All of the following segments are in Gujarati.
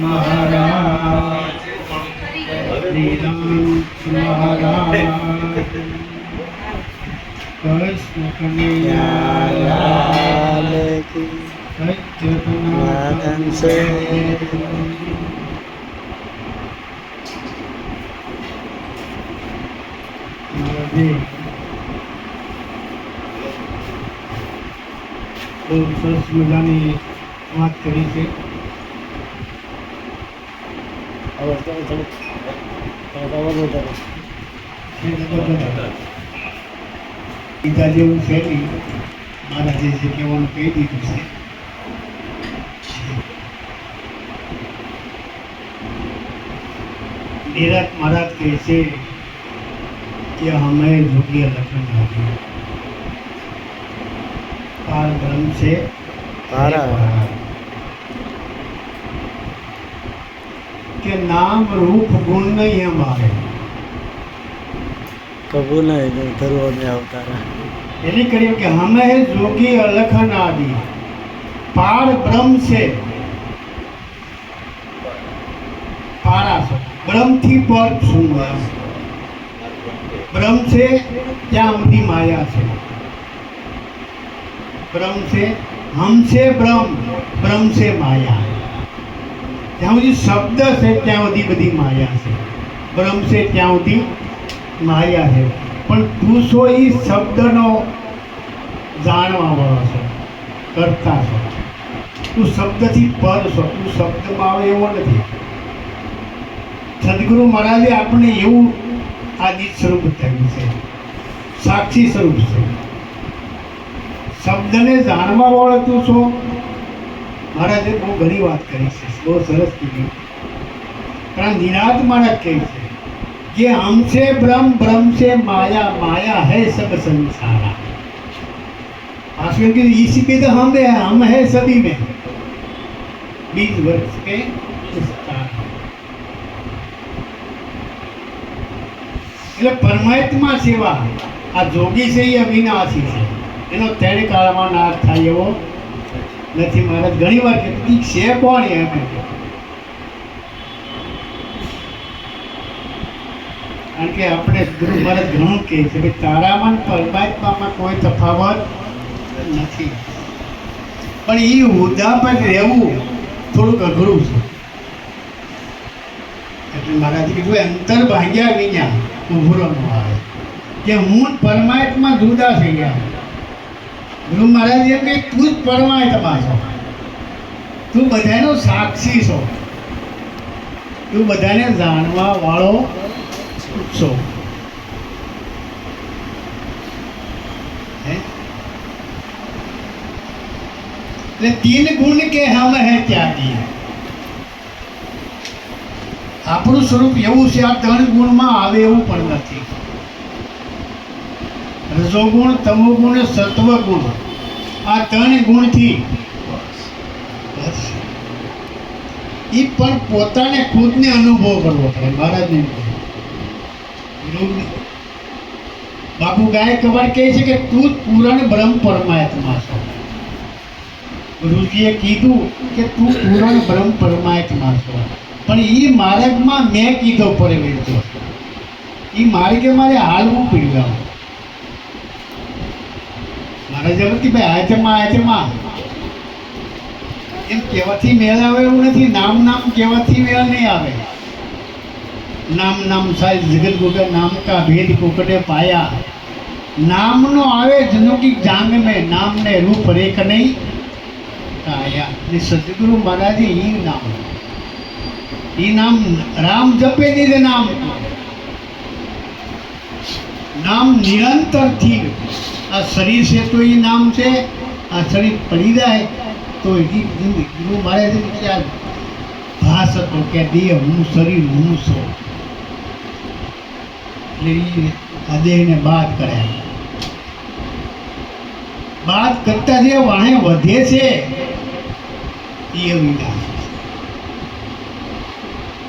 महाराज हरिराम महाराज कृष्ण कन्हैया लाल की सत्यनारायण से બહુ સરસ મજાની વાત કરી છે. ગીતા જેવું છે નહીં, મહારાજે જે કહેવાનું કહી દીધું છે. નિરાત મહારાજ કહે છે कि हमें योग्य लक्षण चाहिए पार ब्रह्म से पारा के नाम रूप गुण नहीं हमारे कबूल नहीं धर्म में अवतारा यही करिए कि हमें योगी अलखन आदि पार ब्रह्म से पारा से ब्रह्म थी पर सुनवा ब्रह्म से क्या हमदी माया से ब्रह्म से हमसे ब्रह्म ब्रह्म से माया ज्यां સુધી શબ્દ છે ત્યાં સુધી બધી માયા છે. બ્રહ્મ છે ત્યાં સુધી માયા છે. પણ તું છો એ શબ્દનો જાણવા વાળો છો, કરતા છો. તું શબ્દથી પર છો, તું શબ્દમાં આવે એવો નથી. સદગુરુ મહારાજે આપણે એવું આદિ સ્વરૂપ થયું છે, સાક્ષી સ્વરૂપ છે. શબ્દને જાણવા વાળો તું છો. મહારાજે બહુ ઘણી વાત કરી છે, બહુ સરસ કીધી. પણ નિરાત મહારાજ કહે છે कि हमसे ब्रह्म ब्रह्म से माया माया है सब संसारा. आजकल इसी पे तो हम है सभी में 20 वर्ष के એટલે પરમાત્મા સેવા આ જોગી છે એ અવિનાશી છે, એનો ત્રણ કાળમાં નાશ થાય એવો નથી. મહારાજ ઘણી વાર કીધું છે કોણ એમ, કારણ કે આપણે ગુરુ મહારાજ ઘણું કહે છે કે તારામાં પરમાત્મામાં કોઈ તફાવત નથી. પણ એ હોદ્દા પર રહેવું થોડુંક અઘરું છે. એટલે મહારાજે કીધું અંતર ભાગ્યા વિના ઉભરો ન આવે કે હું પરમાત્મા જુદા થઈ ગયા. ગુરુ મહારાજ એમ કે તું જ પરમાત્મા છો, તું બધાનો સાક્ષી છો, તું બધાને જાણવા વાળો છો. એટલે 3 ગુણ કે હમ હે ત્યાગી. આપણું સ્વરૂપ એવું છે, આ 3 ગુણમાં આવે એવું પણ નથી. રજોગુણ, તમોગુણ, સત્વગુણ, આ 3 ગુણથી એ પણ પોતાને ખુદને અનુભવ કરવો પડે. મહારાજને બાપુ ગાયકવાડ કહે છે કે તું પૂરણ બ્રહ્મ પરમાત્મા છો. ગુરુજીએ કીધું કે તું પૂરણ બ્રહ્મ પરમાત્મા છો, પણ એ માર્ગમાં મેં કીધો પરવેતો, એ માર્ગે મારે હાલવું પડ્યું. મારા જગતથી ભાઈ હાથમાં એમ કહેવાથી મેળ આવે એવું નથી. નામ કહેવાથી મેળ નહીં આવે. નામ સાય જગત ગુગર નામ કા ભેદ કુકડે પાયા. નામનો આવે જનોકી જાંગ में नाम ने रूप रेख नहीं आया. सदगुरु महाराज ये नाम राम जपे दीदे नाम निरंतर थी. आ शरीर से तो ये नाम से आ शरीर पड़ी जाए तो गुरु महाराज क्या भाष तो क्या देह हूँ शरीर हूँ सो देह ने बात करे. बात करता जे वाणे વધે છે એ વિનાશ.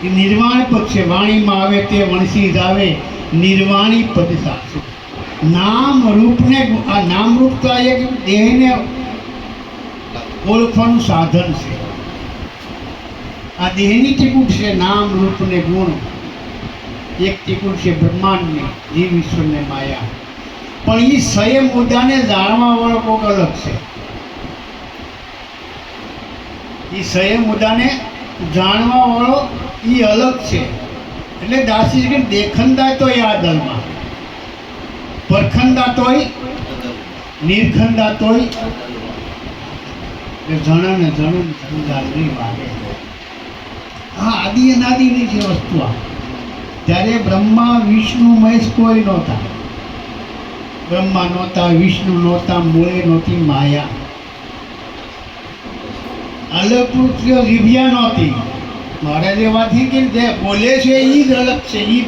એ નિર્વાણ પદ છે. વાણીમાં આવે તે વણસી જાવે નિર્વાણી પદ સાચું. નામ રૂપને આ નામ રૂપ તો આ એક દેહને ઓળખવાનું સાધન છે. આ દેહની ટીકુટ છે નામ રૂપ ને ગુણ, એક ટીકુટ છે બ્રહ્માંડની જીવ ઈશ્વર ને માયા. પણ એ સ્વયં મુદ્દાને જાણવા વાળો કોઈક અલગ છે. એ સ્વયં મુદ્દાને જાણવા વાળો એ અલગ છે. એટલે દાસી કે દેખંદા તોય આ દલમાં, પરખંદા તોય, નિર્ખંદા તોય, જણન જણન જંજાલની વાગે. હા, આદિ અનાદિની જે વસ્તુ આ, ત્યારે બ્રહ્મા વિષ્ણુ મહેશ કોઈ નહોતા. બ્રહ્મા નહોતા, વિષ્ણુ નહોતા, મૂળે નહોતી માયા. અલગ પૃથ્વીઓ જીવ્યા નહોતી. મારા જેવાથી કે જે બોલે છે એ જ અલગ છે. એ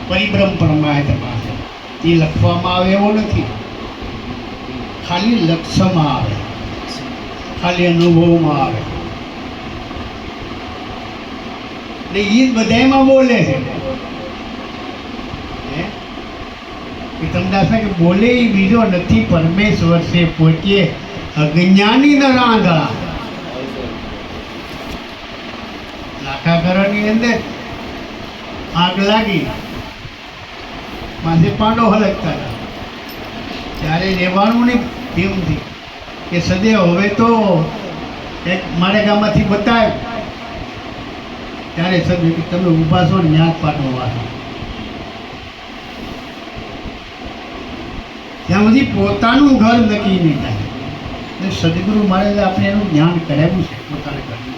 પરિબ્રહ્મ પરમાત્મા પાસે એ લખવામાં આવે એવો નથી, ખાલી લક્ષ્યમાં આવે, ખાલી અનુભવમાં આવે. એટલે એ જ બધામાં બોલે છે. તમને કે બોલે એ બીજો નથી, પરમેશ્વર છે પોતે અજ્ઞાની ન રાંધા. લાખાકરની અંદર આગ લાગી, માથે પાંડો હલકતા હતા. ત્યારે રહેવાનું નહીં ધીમથી કે સદૈવ હવે તો એક મારે ગામમાંથી બતાવ્યું. ત્યારે સદૈવ કે તમે ઊભા છો ને ન્યાજ પાઠવવા. ત્યાં સુધી પોતાનું ઘર નક્કી નહીં થાય. એટલે સદગુરુ મહારાજે આપણે એનું જ્ઞાન કરાવ્યું છે પોતાના ઘરનું.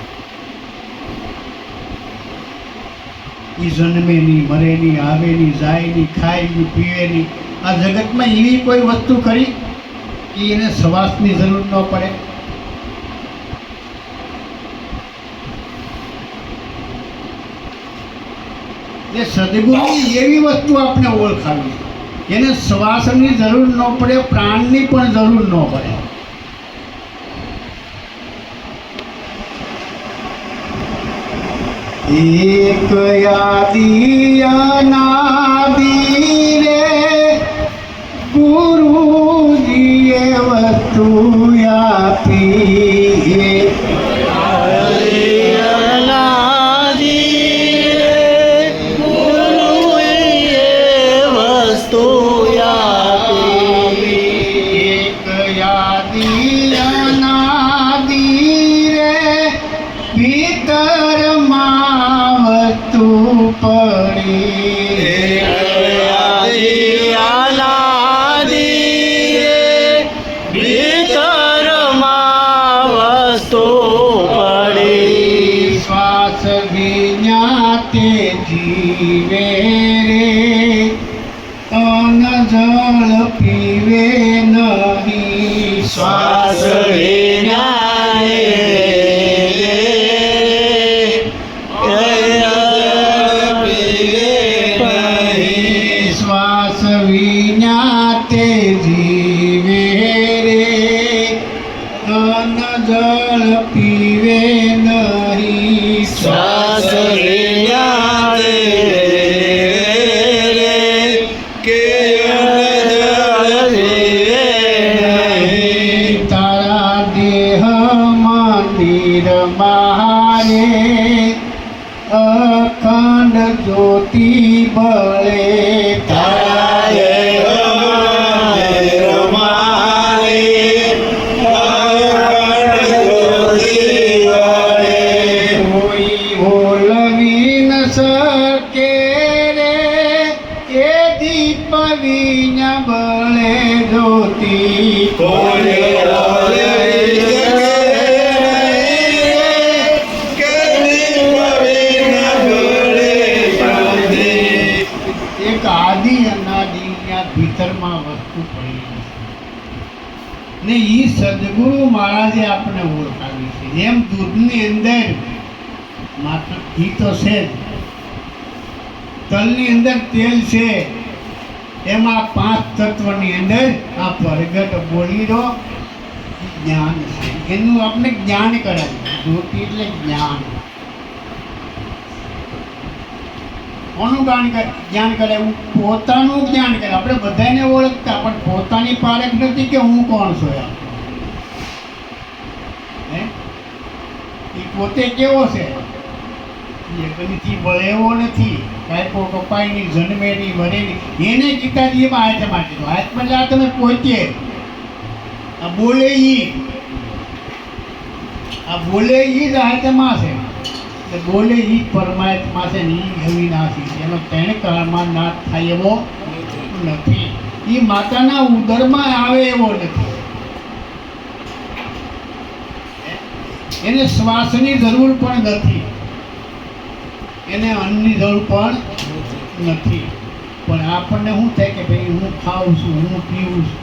એ જન્મે નહીં, મરે નહીં, આવે નહીં, જાય નહીં, ખાય નહીં, પીવે નહીં. આ જગતમાં એવી કોઈ વસ્તુ ખરી કે એને સવાસની જરૂર ન પડે? એ સદગુરુની એવી વસ્તુ આપણે ઓળખાવી, એને શ્વાસની જરૂર ન પડે, પ્રાણની પણ જરૂર ન પડે. એક યાદી અનાદિ રે ગુરુજીએ વસ્તુ આપી. શ્વાસ વિඥાતે જીવે રે, અન્ન જળ પીવે નહીં. શ્વાસ શ્વાસ વિඥાતે જીવે રે, અન્ન જળ પીવે નહીં. શ્વાસ તારા દેહ મંદિર મારે અખંડ જ્યોતિ બળે. કોઈ ઓલવી ન શકે રે એ દીપ વિના બળે જ્યોતિ. એક આદિ અનાદિ ભીતરમાં વસ્તુ પડી છે ને એ સદગુરુ મહારાજે આપણે ઓળખાવી છે. જેમ દૂધની અંદર માત્ર ઘી તો છે જ, તલની અંદર તેલ છે, એમાં 5 તત્વની અંદર આ પ્રગટ બોલી દો જ્ઞાન છે. એનું આપણે જ્ઞાન કરાવ્યું. જ્યોતિ એટલે જ્ઞાન. કોનું જ્ઞાન કરાવ્યું? પોતાનું જ્ઞાન કરે. આપણે બધાને ઓળખતા, પણ પોતાની પારખ નથી કે હું કોણ છું. પોતે કેવો છે એકનીથી બળેવો નથી, કાંઈ કપાઈની જન્મેની વરેની એને ગીતાજીમાં હાથમાં કીધું. હાથમાં એટલે આ તમે પહોંચે આ બોલે ઈ, આ બોલે ઈ જ હાથમાં છે. એટલે બોલે ઈ પરમાત્મા છે ને ઈ અવિનાશી છે, એનો ત્રણ કાળમાં નાશ થાય એવો નથી. ઈ માતાના ઉદરમાં આવે એવો નથી. એને શ્વાસની જરૂર પણ નથી, એને અન્નની જરૂર પણ નથી. પણ આપણને શું થાય કે ભાઈ હું ખાઉં છું, હું પીવું છું,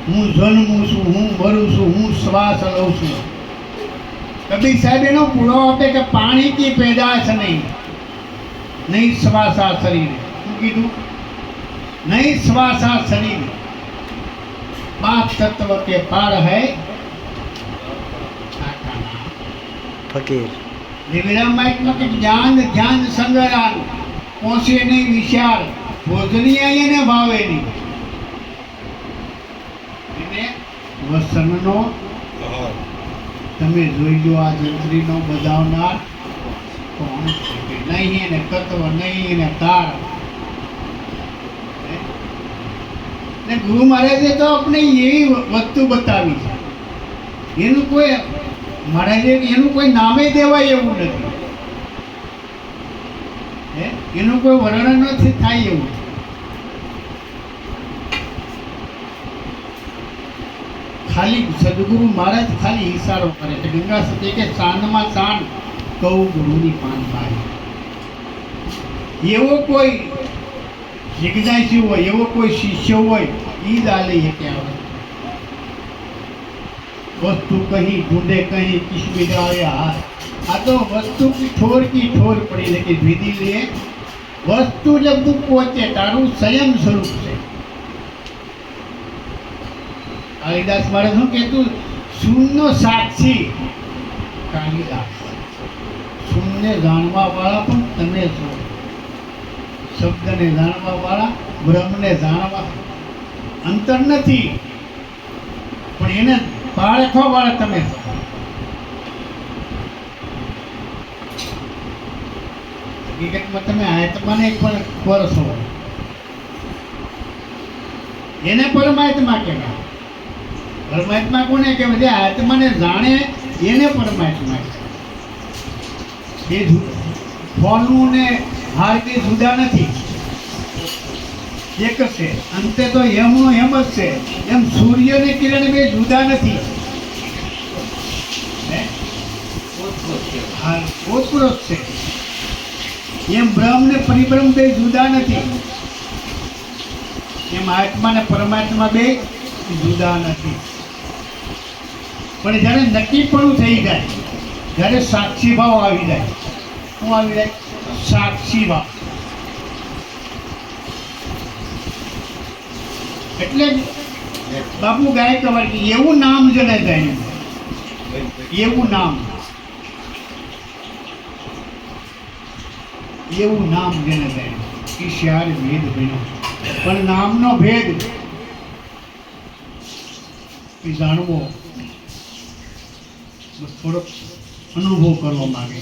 હું જન્મું છું, હું મરું છું, હું શ્વાસ લઉં છું. કબીર સાહેબ એનો પૂરો આપે કે પાણી કી પેદાશ નહીં શ્વાસ આ શરીર. શું કીધું? નહીં શ્વાસ આ શરીર, पांच तत्व के पार है ફકીર. નિર્વિરામાત્મક જ્ઞાન ધ્યાન સંગ્રહાન પોષે નહીં વિચાર ભોજનીય એને ભાવે નહીં. એને વસનનો તમે જોઈ લો આ જંત્રીનો બજાવનાર કોણ છે? નહીં એને તત્વ, નહીં એને તાર. ને ગુરુ મહારાજે તો આપણે એવી વસ્તુ બતાવી છે, એનું કોઈ મહારાજે એનું કોઈ નામે દેવાય એવું નથી, એનું કોઈ વર્ણન નથી થાય એવું. ખાલી સદગુરુ મહારાજ ખાલી ઈશારો કરે છે. ગંગા સતી કે શાનમાં શાન કહું ગુરુની પાન મારી. એવો કોઈ જિજ્ઞાસુ હોય, એવો કોઈ શિષ્ય હોય, ઈ જ આલે કે આવે वस्तु कहीं ढूंढे कहीं किस बिगाड़े हाथ. आ तो वस्तु की ठोर पड़ी, लेकिन विधि लिए वस्तु जब तू पहुंचे तारू स्वयं स्वरूप से. कालिदास महाराज શું કહેતું? શૂન્ય સાક્ષી કાલિદાસ. શૂન્ય જાણવા વાળા પણ તમે છો, શબ્દને જાણવા વાળા, બ્રહ્મને જાણવા અંતર નથી, પણ એને પારખવા વાળા તમે છો. હકીકતમાં તમે આત્માને પણ પરસો, એને પરમાત્મા કહેવાય. પરમાત્મા કોને કહેવાય? જે આત્માને જાણે એને પરમાત્મા કહેવાય. એ ફોનનું ને હાર કે જુદા નથી, એક છે. અંતે તો એમનો એમ જ છે. એમ સૂર્ય ને કિરણ બે જુદા નથી, ઓતપ્રોત છે. એમ બ્રહ્મ ને પરિબ્રહ્મ બે જુદા નથી, એમ આત્મા ને પરમાત્મા બે જુદા નથી. પણ જ્યારે નક્કીપણું થઈ જાય, જ્યારે સાક્ષી ભાવ આવી જાય, શું આવી જાય? સાક્ષી ભાવ. એટલે બાપુ ગાયકવાડ કે એવું નામ જને જાય, એવું નામ, એવું નામ જેને જાય કે શ્યાર ભેદ બન્યો. પણ નામનો ભેદ એ જાણવો, થોડોક અનુભવ કરવા માંગે.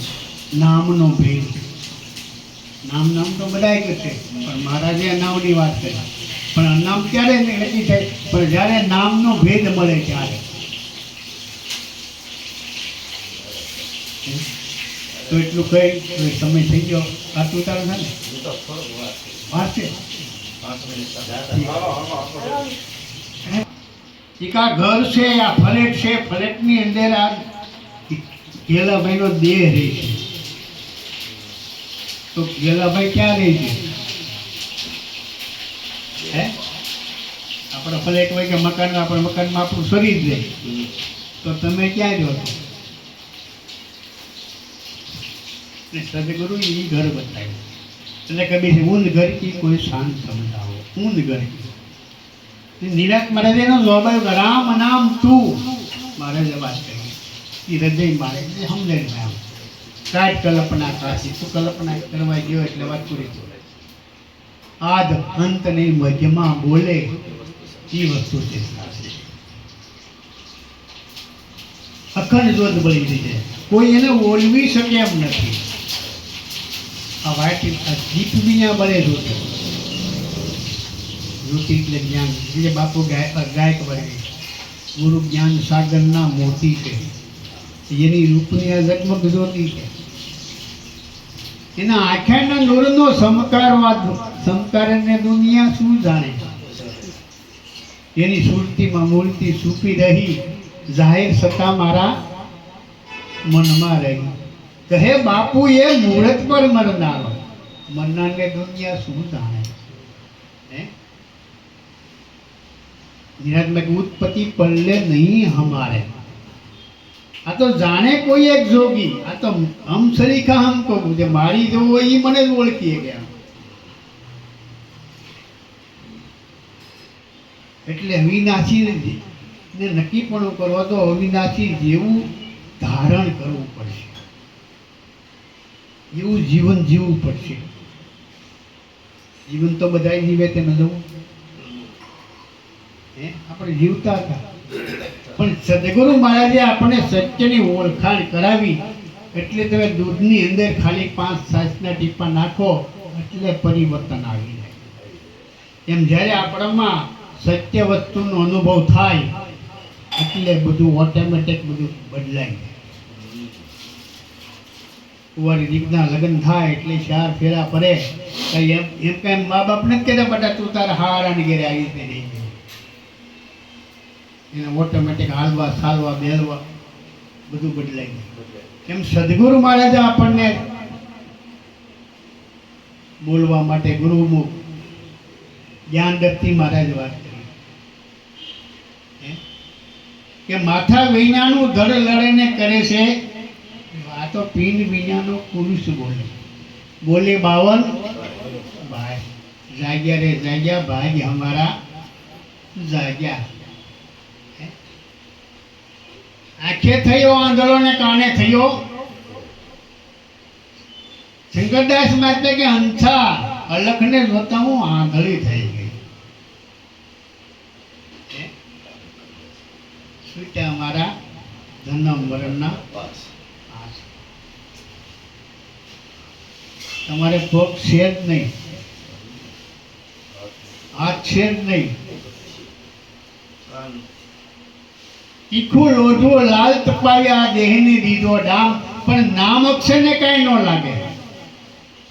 નામનો ભેદ, નામ તો બધા કરશે, પણ મહારાજે નામની વાત કરી. પણ નામ ક્યારે નક્કી થાય? પણ જ્યારે નામનો ભેદ મળે ત્યારે. તો એટલું કહી સમય થઈ ગયો. આટલું તારે છે ને વાત છે. એક આ ઘર છે, આ ફ્લેટ છે, ફ્લેટની અંદર આ ગેલાભાઈનો દેહ રહે છે. તો ગેલાભાઈ ક્યાં રહે છે? હે, આપણા ફ્લેટ હોય કે મકાન, આપણા મકાનમાં આપણું શરીર રહે, તો તમે ક્યાં રહો છો? સદગુરુ એ ઘર બતાવ્યું. એટલે કબીર ઊંધ ઘર કી કોઈ શાંત સમજાવો. ઊંધ ઘર નિરાત મહારાજે એનો જવાબ આવ્યો કે રામ નામ તું. મહારાજે વાત કરી એ હૃદય મારે સમજાય આમ કાટ કલ્પના કાશી. તું કલ્પના કરવા ગયો એટલે વાત પૂરી થઈ. આદ અંત ની મધ્યમાં બોલે એ વસ્તુ છે. અખંડ જ્યોત બળી છે. કોઈ એને ઓલવી શકે એમ નથી. આ વાટી આ દીપ વિના બળે રોટી, રોટી એટલે જ્ઞાન. જે બાપુ ગાયક વર્ગે ગુરુ જ્ઞાન સાગરના મોતી છે, જેની રૂપની આ ઝગમગ જ્યોતિ છે. એના આંખાના નૂરનો સમકારને દુનિયા શું જાણે. એની સુરતીમાં મૂર્તિ સુપી રહી, જાહેર સત્તા મારા મનમાં રહી. કહે બાપુ એ મુહૂર્ત પર મરનારો, મરનારને દુનિયા શું જાણે. હે નિરાત્મક ઉત્પત્તિ પલ્લે નહીં હમારે. આ તો જાણે કોઈ એક જોગી. આ તો હમ સરીખા હમ કહું, જે મારી જેવું હોય એ મને જ ઓળખીએ ગયા. એટલે અવિનાશી ને નક્કી પણ કરવા તો અવિનાશી જેવું ધારણ કરવું પડશે, એવું જીવન જીવવું પડશે. જીવન તો બધા જીવે તે ન જવું. આપણે જીવતા હતા, પણ સદગુરુ મહારાજે આપણને સત્યની ઓળખાણ કરાવી. એટલે તમે દૂધની અંદર ખાલી 5 છાશના ટીપા નાખો એટલે પરિવર્તન આવી જાય. એમ જ્યારે આપણામાં સત્ય વસ્તુનો અનુભવ થાય એટલે બધું ઓટોમેટિક બધું બદલાઈ જાય. કુંવારી દીકના લગ્ન થાય એટલે 4 ફેરા પડે. એમ કઈ મા બાપ નથી કહેતા બેટા તું તારા હારાની ઘેરે આવી રીતે રહી જાય. એને ઓટોમેટિક હાલવા ચાલવા બેલવા બધું બદલાઈ જાય. એમ સદગુરુ મહારાજે આપણને બોલવા માટે ગુરુમુખ જ્ઞાનદત્તી મહારાજ વાત કરી કે માથા વિનાનું ધડ લડેને કરે છે. આ તો પિંડ વિનાનો પુરુષ બોલે. બોલે 52 ભાઈ જાગ્યા રે જાગ્યા, ભાઈ હમારા જાગ્યા. આંખે થયો આંધળો ને કાને થયો. શંકરદાસ માતે કે હંસા અલખને જોતા હું આંધળી થઈ ગઈ. છૂટ્યા મારા જન્મ મરણના પાસ. તમારે પગ છે જ નહીં, હાથ છે જ નહીં. તીખું લોઢું લાલ તપાવ્યા દેહને દીધો ડામ, પણ નામ અક્ષરને કાંઈ ન લાગે.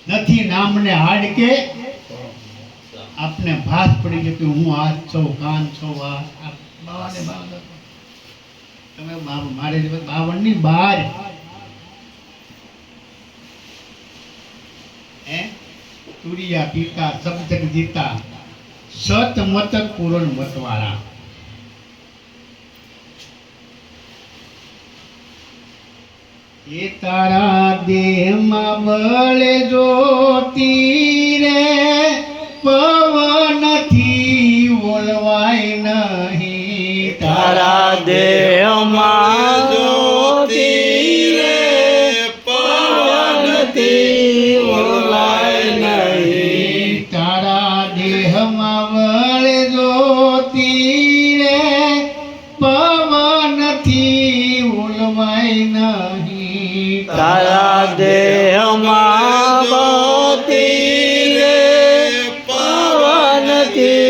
નથી નામને હાડકે આપને ભાસ પડી ગયો કે હું હાથ છો, કાન છો. બાવાને બાવ તમે મારે 52ની બહાર તુરિયા પીતા સબજગ જીતા, સત મત પૂરણ મતવાળા. એ તારા દેહમાં બળે જ્યોતિ રે, પવનથી ઓલવાય નહીં. તારા દેહમાં જ્યોતિ રે, પવનથી ઓલાય નહીં. તારા દેહમાં બળે જ્યોતિ રે, પવનથી ઓલવાય નહીં. તારા દેહમાં જ્યોતિ રે, પવનથી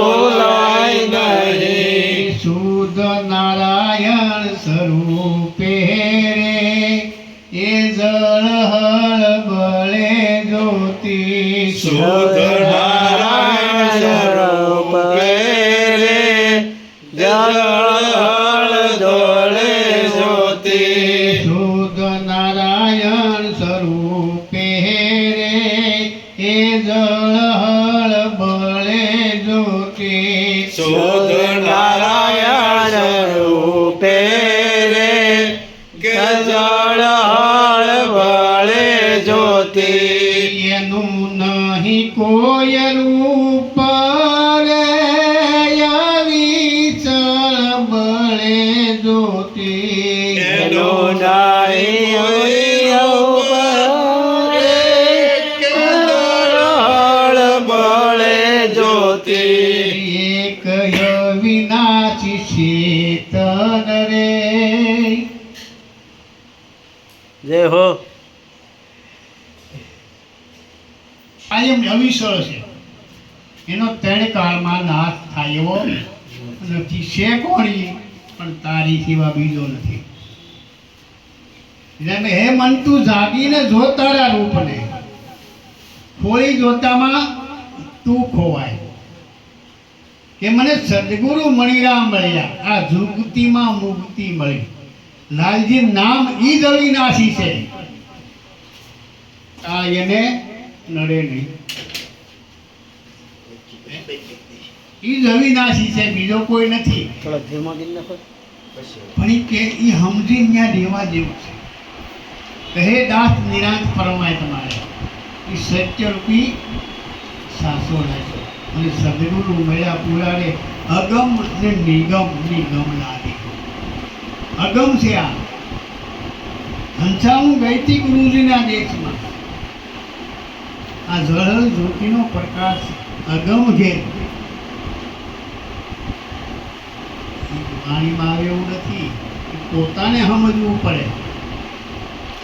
ઓલાય નહીં. શુદ્ધ નારાયણ સ્વરૂપે રે, એ જળ હળ બળે જ્યોતિ. શુદ્ધ નારાયણ સ્વરૂપે રે, જળ દોળે જ્યોતિ. શુદ્ધ નારાયણ સ્વરૂપે રે, એ જળ હળ બળે જ્યોતિ. શુદ્ધ નારાયણ રૂપે રે, જળ હળ બળે જ્યોતિ. એનું નહીં કોઈ રૂપ રે, અવિચળ બળે જ્યોતિ. એનું નહીં હળ બળે જ્યોતિ. એક વિનાશી ચેતન રે, જય હો. કાયમ અવિસળ છે, એનો ત્રણ કાળમાં નાશ થાય એવો નથી. છે કોણી પણ તારી સિવા બીજો નથી. એટલે હે મન તું જાગીને જો તારા રૂપને, ખોળી જોતામાં તું ખોવાય. કે મને સદગુરુ મણિરામ મળ્યા, આ જુગતીમાં મુક્તિ મળી. લાલજી નામ ઈ જ અવિનાશી છે, આ એને નડે નહીં. ઈ જ અવિનાશી છે, બીજો કોઈ નથી. થોડા ધીમા કરી નાખો. પણ કે ઈ સમજી ત્યાં દેવા જેવું છે. કહે દાસ નિરાંત ફરમાય તમારે, ઈ સત્યરૂપી સાસો લાગ્યો. અને સદગુરુ મળ્યા પુરારે અગમ ને નિગમ નિગમ લાગે. અગમ છે આ ઘનશ્યામ ગઈતી ગુરુજીના દેશમાં. આ ઝળહળ જ્યોતિનો પ્રકાશ અગમ છે. વાણીમાં આવે એવું નથી, પોતાને સમજવું પડે.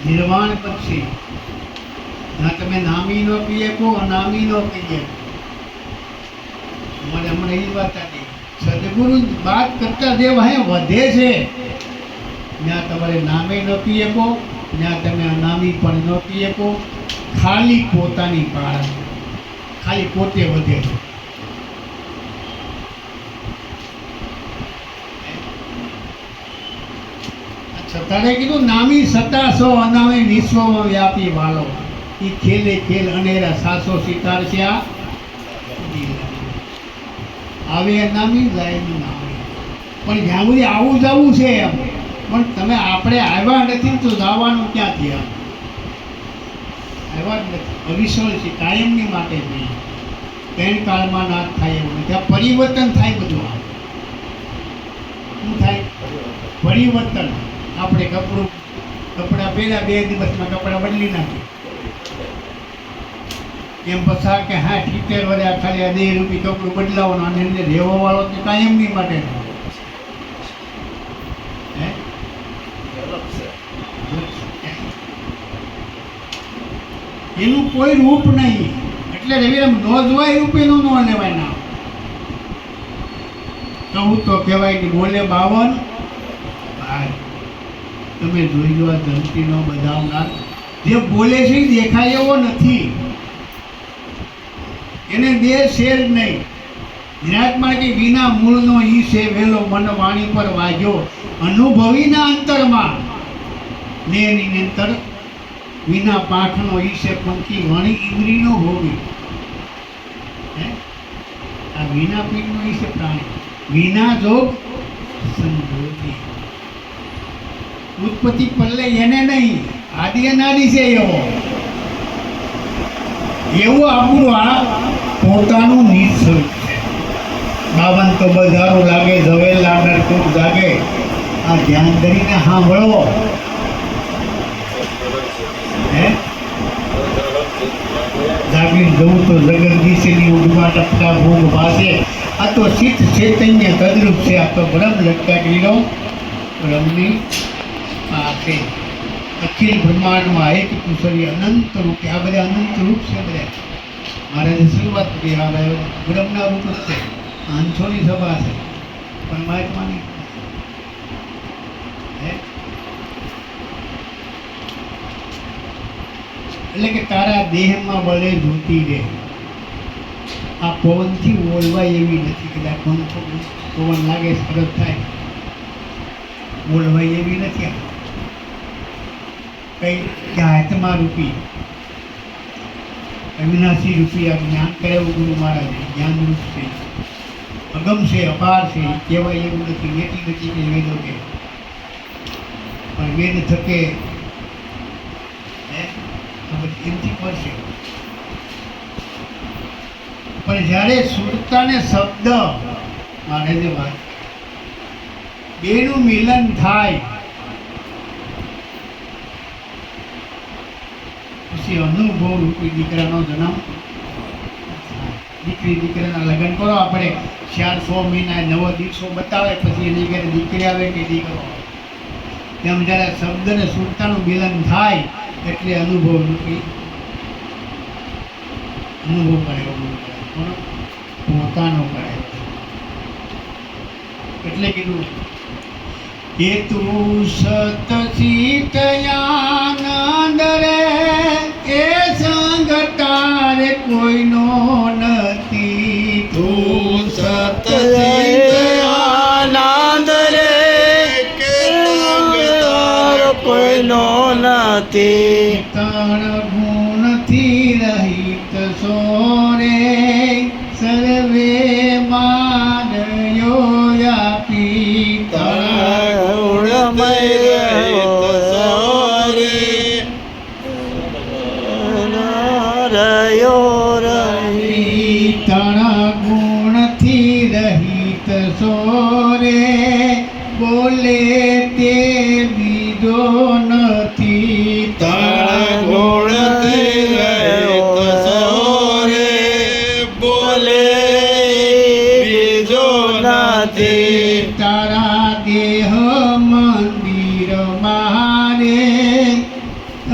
નિર્વાણ પછી ના તમે નામી ન કહીએ કો, અનામી ન કહીએ. મને હમણાં એ વાત હતી, સદગુરુ વાત કરતા જે હે વધે છે, ત્યાં તમારે નામે ન કહીએ કો, ત્યાં તમે અનામી પણ ન કહીએ કો. ખાલી પોતાની પાળ, ખાલી પોતે વધે છે. છતાંય કીધું નામી સતાસો અનામી વિશ્વમાં વ્યાપી વાળો. ઈ ખેલે ખેલ અનેરા સાસો સિતાર છે. આ આવે નામી જાય નામી. પણ જ્યાં સુધી આવું જવું છે એમ, પણ તમે આપણે આવ્યા નથી તો જવાનું ક્યાંથી? આમ આવ્યા જ નથી. અવિસળ છે, કાયમની માટે નહીં. ત્રણ કાળમાં નાશ થાય એવું નથી. આ પરિવર્તન થાય બધું. શું થાય? પરિવર્તન. આપણે કપડાં પહેર્યા, 2 દિવસમાં કપડાં બદલી નાખીએ. એમ પછા કે હા 70 વર્ષ ખાલી આ 2 રૂપિયા કપડું બદલાવવાનું, અને અંદર રહેવા વાળો તો કાયમની માટે. એનું કોઈ રૂપ નહીં. એટલે રવિરામ ન જોવાય રૂપ એનું ન લેવાય. ના કહું તો કહેવાય કે બોલે 52 તમે જોઈ લો. આ ધરતીનો બધાવનાર જે બોલે છે એ દેખાય એવો નથી. એને દેહ શેર નહીં. નિરાત્મા કે વિના મૂળનો ઈ છે વેલો, મન વાણી પર વાગ્યો અનુભવીના અંતરમાં. ને એની અંતર વિના પાંખનો ઈ છે પંખી વણી ઇન્દ્રિયનો ભોગી. આ વિના પીઠનો ઈ છે પ્રાણી. વિના જોગ સંજોગી. ઉત્પત્તિ પલ્લે એને નહીં, આદિ અનાદિ છે એવો. એવું આપણું આ પોતાનું નિજ સ્વરૂપ છે. 52 તો બધારું લાગે, ઝવેલ લાગર ખૂબ જાગે. આ ધ્યાન કરીને સાંભળો. જાગીને જવું તો જગત દિશેની ઉડવા ટપકા ભોગ ભાસે. આ તો ચિત્ત ચૈતન્ય તદ્રુપ છે. આ તો બ્રહ્મ લટકાવીનો બ્રહ્મની પાસે અખિલ બ્રહ્માંડમાં એક કુશળી અનંત રૂપે. આ બધા અનંત રૂપ છે. બધા મહારાજે શરૂઆત કરી, આ બ્રહ્મના રૂપ જ છે. આંછોની સભા છે, પરમાત્માની. એટલે કે તારા દેહમાં બળે જ્યોતિ રહે. આ પવનથી ઓળવાય એવી નથી. કદાચ પવન લાગે સરસ થાય, ઓળવાય એવી નથી. કઈ કે આત્મા રૂપી અવિનાશી રૂપી આ જ્ઞાન કરાવ્યું ગુરુ મહારાજે. જ્ઞાન રૂપ છે, અગમ છે, અપાર છે. કહેવાય એવું નથી. વેટી નથી કે વેદો કે, પણ વેદ થકે એમથી પડશે. પણ જ્યારે સુરતા ને શબ્દ મહારાજે વાત, બેનું મિલન થાય પછી અનુભવ રૂપી દીકરાનો જન્મ. દીકરી દીકરાના લગ્ન કરો. આપણે 400 મહિના 9 દિવસો બતાવે, પછી એની ઘરે દીકરી આવે કે દીકરો આવે. તેમ જ્યારે શબ્દ ને સુરતાનું મિલન થાય એટલે અનુભવ નથી અનુભવ કરે એવું પણ પોતાનો કરે એટલે કીધું એ તું સત ચિતયાનંદ રે એ સંગ તારે કોઈનો નથી તું સત આનંદ રે કોઈનો નથી તણ ગુણથી રહિત સોરે સર્વે માનયો વ્યાપી તણ ગુણથી રહિત સોરે બોલે તે બીજો નથી તણ ગુણથી રહિત સોરે બોલે બીજો નથી તારા દેહ મંદિર મારે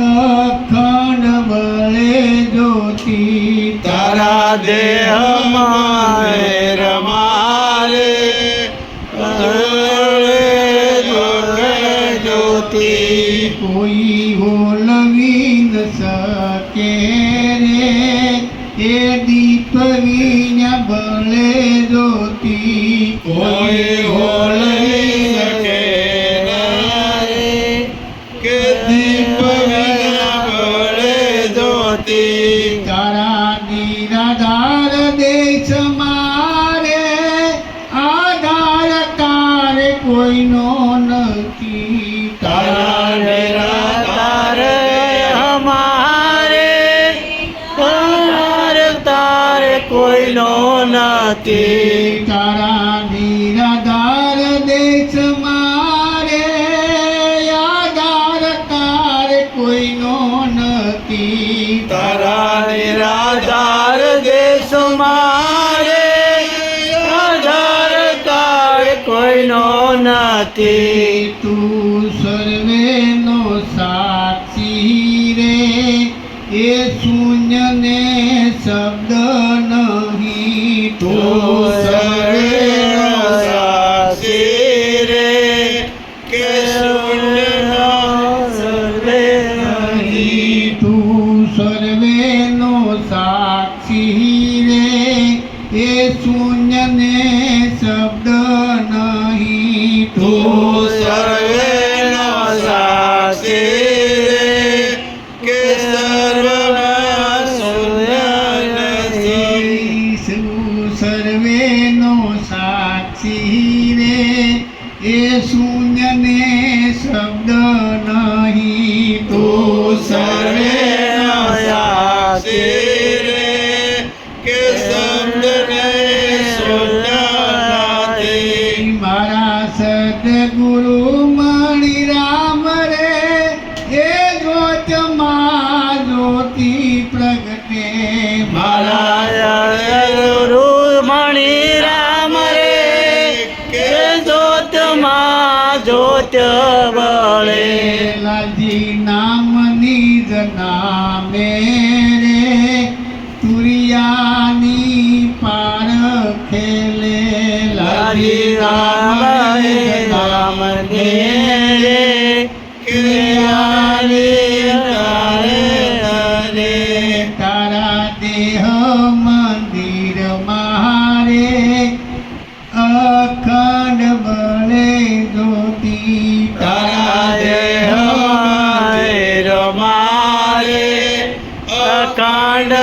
અખંડ બળે જ્યોતિ તારા દેહમાં રમારે જ્યોતિ કોઈ ઓલવી ન શકે રે એ દીપ વિના બળે જ્યોતિ કોઈ ઓળખી શકે નહીં કે દીપ વિના બળે જ્યોતિ તારા નિરાધાર દેશ મારે આધાર તારે કોઈનો નથી તારા નિરાધાર હમારે તારે કોઈનો નથી તારા નિરાધાર દેશ મારે આધાર તારે કોઈનો નથી તારા નિરાધાર દેશ મારે આધાર તારે કોઈનો નથી તું સર્વેનો સાક્ષી રે એ શૂન્ય ને શબ્દ નહીં તું સર્વેનો સાક્ષી રે કે શૂન્યનો સર્વે નહીં તું સર્વેનો સાક્ષી રે એ શૂન્ય ને શબ્દ નહીં તું સર્વેનો સાક્ષી રે કે સર્વમાં શૂન્ય નથી સર્વેનો સાક્ષી રે એ શૂન્ય ને શબ્દ નહીં તું સર્વેનો સાક્ષી રે કે શબ્દને શૂન્ય નથી મારા સદગુરુ મણિ રામ રે એ જ્યોતમાં જ્યોતિ પ્રગટે મારા ગુરુ મણિ રામ રે કે જ્યોતમાં જ્યોત બળે લાલજી નામની જ નામે રે તુરિયાની પાર ખેલે લાલી રામ રામ રે તારા દેહ મંદિર મારે અખંડ બળે જ્યોતિ તારા દેહ મારે અખંડ